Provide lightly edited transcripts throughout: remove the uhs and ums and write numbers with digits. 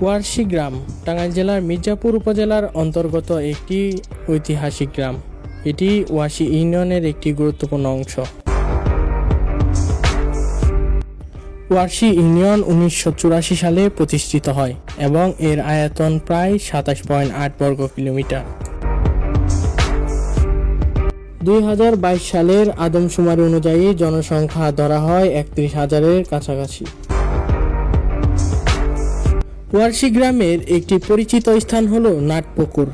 ওয়ারশী গ্রাম টাঙ্গাইল জেলার মির্জাপুর উপজেলার অন্তর্গত একটি ঐতিহাসিক গ্রাম। এটি ওয়ারশী ইউনিয়নের একটি গুরুত্বপূর্ণ অংশ। ওয়ারশী ইউনিয়ন 1984 সালে প্রতিষ্ঠিত হয় এবং এর আয়তন প্রায় 27.8 বর্গ কিলোমিটার। 2022 সালের আদমশুমারি অনুযায়ী জনসংখ্যা ধরা হয় 31,000-এর কাছাকাছি। ওয়ারশী গ্রামের একটি পরিচিত স্থান হলো নাটপুকুর,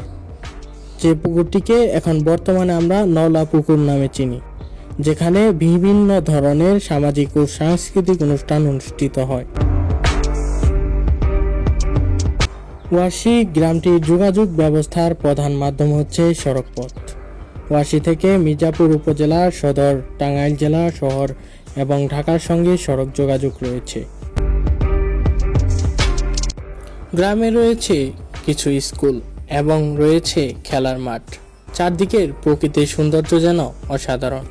যে পুকুরটিকে এখন বর্তমানে আমরা নওলা পুকুর নামে চিনি, যেখানে বিভিন্ন ধরনের সামাজিক ও সাংস্কৃতিক অনুষ্ঠান অনুষ্ঠিত হয়। ওয়ারশী গ্রামটির যোগাযোগ ব্যবস্থার প্রধান মাধ্যম হচ্ছে সড়কপথ। ওয়ারশী থেকে মির্জাপুর উপজেলার সদর, টাঙ্গাইল জেলা শহর এবং ঢাকার সঙ্গে সড়ক যোগাযোগ রয়েছে। গ্রামে রয়েছে কিছু স্কুল এবং রয়েছে খেলার মাঠ। চারদিকের প্রকৃতির সৌন্দর্য যেন অসাধারণ।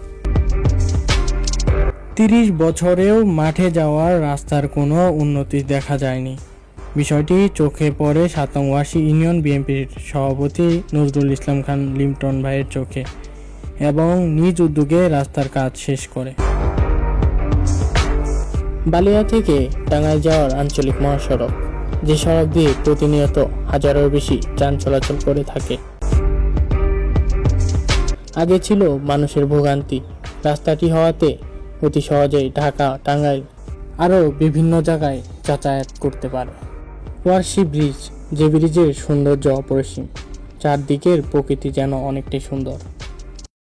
30 বছরেও মাঠে যাওয়ার রাস্তার কোনো উন্নতি দেখা যায়নি। বিষয়টি চোখে পড়ে 7 নং ওয়ারশী ইউনিয়ন বিএনপির সভাপতি নজরুল ইসলাম খান লিমটন ভাইয়ের চোখে, এবং নিজ উদ্যোগে রাস্তার কাজ শেষ করে। বালিয়া থেকে টাঙ্গাইল যাওয়ার আঞ্চলিক মহাসড়ক, যে সড়ক দিয়ে প্রতিনিয়ত হাজারের বেশি যান চলাচল করে থাকে। আগে ছিল মানুষের ভোগান্তি। রাস্তাটি হওয়াতে অতি সহজেই ঢাকা, টাঙ্গাইল আরও বিভিন্ন জায়গায় যাতায়াত করতে পারে। ওয়ারশী ব্রিজ, যে ব্রিজের সৌন্দর্য অপরিসীম, চারদিকের প্রকৃতি যেন অনেকটাই সুন্দর।